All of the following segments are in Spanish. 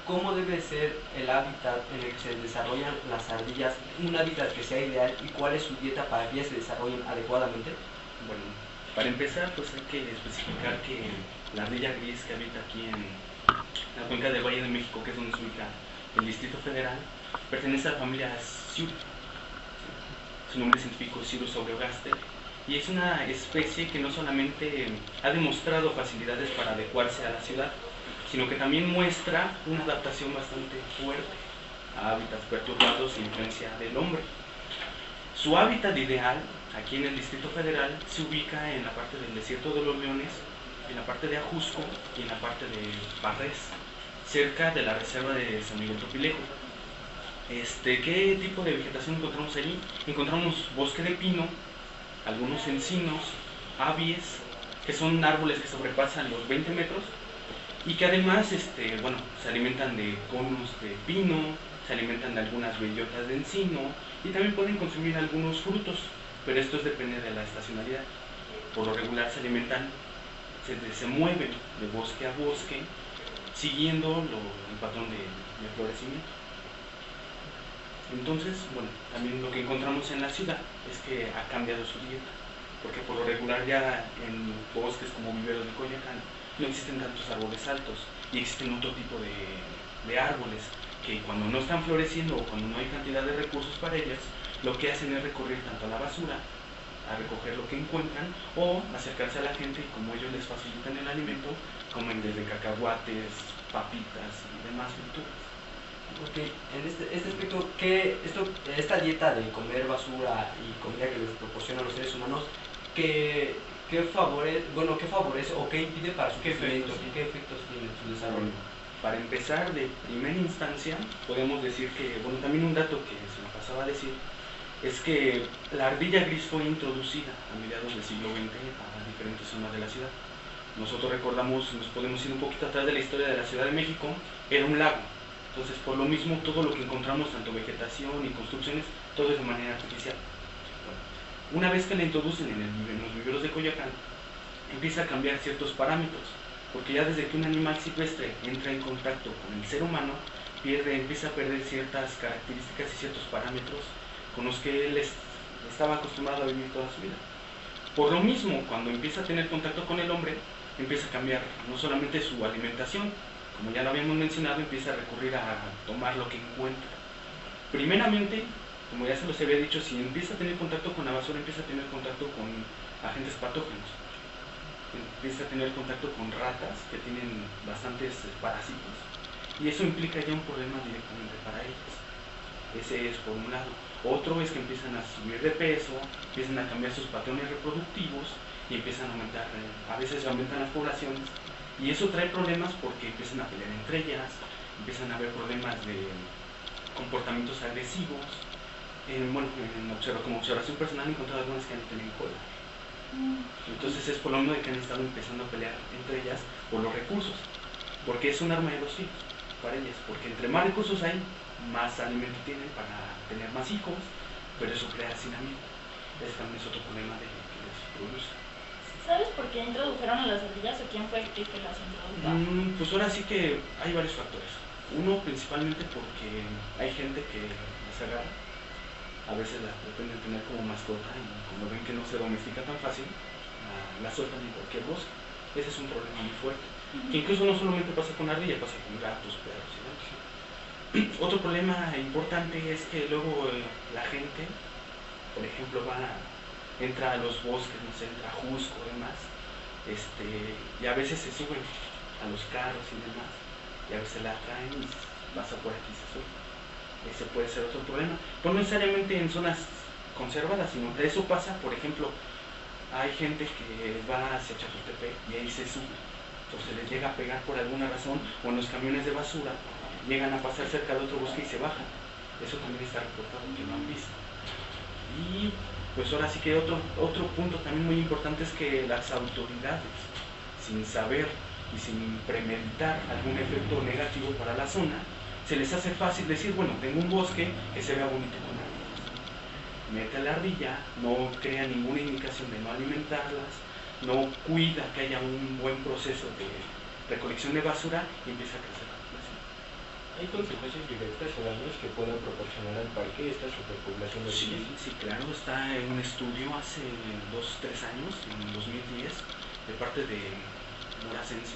cómo debe ser el hábitat en el que se desarrollan las ardillas, un hábitat que sea ideal y cuál es su dieta para que ellas se desarrollen adecuadamente. Bueno, para empezar, pues hay que especificar que la ardilla gris que habita aquí en la cuenca del Valle de México, que es donde se ubica el Distrito Federal, pertenece a la familia Ciur. Su nombre científico es Cirrus aureogaster, y es una especie que no solamente ha demostrado facilidades para adecuarse a la ciudad, sino que también muestra una adaptación bastante fuerte a hábitats perturbados e influencia del hombre. Su hábitat ideal, aquí en el Distrito Federal, se ubica en la parte del Desierto de los Leones, en la parte de Ajusco y en la parte de Barrés, cerca de la reserva de San Miguel Topilejo. ¿Qué tipo de vegetación encontramos allí? Encontramos bosque de pino, algunos encinos, abies, que son árboles que sobrepasan los 20 metros y que además se alimentan de conos de pino, se alimentan de algunas bellotas de encino y también pueden consumir algunos frutos, pero esto depende de la estacionalidad. Por lo regular se alimentan, se mueven de bosque a bosque siguiendo el patrón de florecimiento. Entonces, también lo que encontramos en la ciudad es que ha cambiado su dieta, porque por lo regular ya en bosques como Viveros de Coyoacán no existen tantos árboles altos y existen otro tipo de árboles que cuando no están floreciendo o cuando no hay cantidad de recursos para ellas, lo que hacen es recurrir tanto a la basura, a recoger lo que encuentran, o acercarse a la gente y como ellos les facilitan el alimento, comen desde cacahuates, papitas y demás frutas. Porque en este aspecto, esta dieta de comer basura y comida que les proporcionan los seres humanos, ¿qué favorece o qué impide para su crecimiento? ¿Qué efectos tiene en su desarrollo? Para empezar, de primera instancia, podemos decir que, también un dato que se me pasaba a decir, es que la ardilla gris fue introducida a mediados del siglo XX a diferentes zonas de la ciudad. Nosotros recordamos, nos podemos ir un poquito atrás de la historia de la Ciudad de México, era un lago. Entonces, por lo mismo, todo lo que encontramos, tanto vegetación y construcciones, todo es de manera artificial. Una vez que la introducen en los viveros de Coyoacán, empieza a cambiar ciertos parámetros, porque ya desde que un animal silvestre entra en contacto con el ser humano, empieza a perder ciertas características y ciertos parámetros con los que él estaba acostumbrado a vivir toda su vida. Por lo mismo, cuando empieza a tener contacto con el hombre, empieza a cambiar no solamente su alimentación, como ya lo habíamos mencionado, empieza a recurrir a tomar lo que encuentra. Primeramente, como ya se los había dicho, si empieza a tener contacto con la basura, empieza a tener contacto con agentes patógenos. Empieza a tener contacto con ratas que tienen bastantes parásitos. Y eso implica ya un problema directamente para ellas. Ese es por un lado. Otro es que empiezan a subir de peso, empiezan a cambiar sus patrones reproductivos y empiezan a aumentar, a veces aumentan las poblaciones. Y eso trae problemas porque empiezan a pelear entre ellas, empiezan a haber problemas de comportamientos agresivos. Como observación personal he encontrado algunas que han tenido cola. Entonces es por lo menos que han estado empezando a pelear entre ellas por los recursos, porque es un arma de dos filos para ellas, porque entre más recursos hay, más alimento tienen para tener más hijos, pero eso crea hacinamiento. Ese también es otro problema que les produce. ¿Sabes por qué introdujeron a las ardillas o quién fue el que las introdujo? Pues ahora sí que hay varios factores. Uno, principalmente porque hay gente que las agarra, a veces las pretenden tener como mascota y como ven que no se domestica tan fácil, la sueltan en cualquier bosque. Ese es un problema muy fuerte, que incluso no solamente pasa con ardillas, pasa con gatos, perros y demás. Otro problema importante es que luego la gente, por ejemplo, entra a los bosques, no sé, entra a Jusco y demás, y a veces se suben a los carros y demás, y a veces la traen y pasa por aquí y se sube. Ese puede ser otro problema. No necesariamente en zonas conservadas, sino que eso pasa, por ejemplo, hay gente que va hacia Chapultepec y ahí se sube. Entonces les llega a pegar por alguna razón, o en los camiones de basura llegan a pasar cerca de otro bosque y se bajan. Eso también está reportado, que lo han visto. Y pues ahora sí que otro punto también muy importante es que las autoridades, sin saber y sin premeditar algún efecto negativo para la zona, se les hace fácil decir, tengo un bosque que se vea bonito con ardillas. Mete a la ardilla, no crea ninguna indicación de no alimentarlas, no cuida que haya un buen proceso de recolección de basura y empieza a crecer la población. ¿Hay consecuencias directas o daños que puedan proporcionar al parque esta superpoblación de Sí, ardillas? sí, claro, está en un estudio hace 2 o 3 años, en 2010, de parte de Morasense.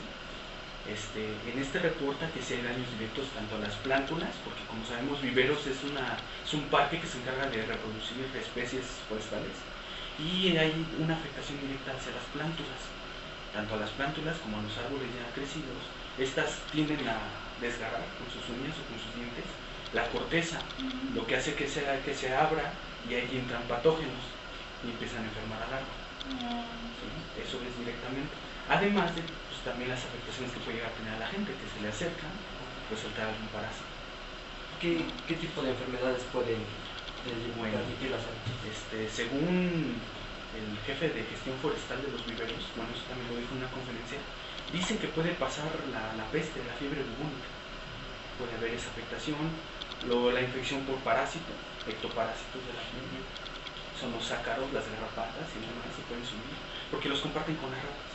En este reporta que sí hay daños directos tanto a las plántulas, porque como sabemos Viveros es un parque que se encarga de reproducir especies forestales, y hay una afectación directa hacia las plántulas, tanto a las plántulas como a los árboles ya crecidos. Estas tienden a desgarrar con sus uñas o con sus dientes la corteza, lo que hace que se abra y ahí entran patógenos y empiezan a enfermar al árbol. ¿Sí? Eso es directamente. Además de pues, también las afectaciones que puede llegar a tener a la gente, que se le acerca, pues soltar algún parásito. ¿Qué tipo de enfermedades pueden Bueno, transmitir las ardillas? según el jefe de gestión forestal de los viveros, bueno, eso también lo dijo en una conferencia, dicen que puede pasar la peste, la fiebre bubónica. Puede haber esa afectación, la infección por parásito, ectoparásitos de la fiebre, son los ácaros, las garrapatas, y demás se pueden subir, porque los comparten con las ratas.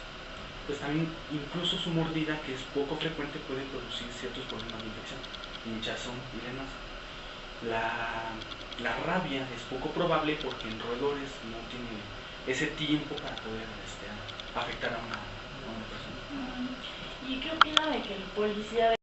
Pues también, incluso su mordida, que es poco frecuente, puede producir ciertos problemas de infección, hinchazón y demás. La rabia es poco probable porque en roedores no tiene ese tiempo para poder afectar a una persona. ¿Y qué opina de que el policía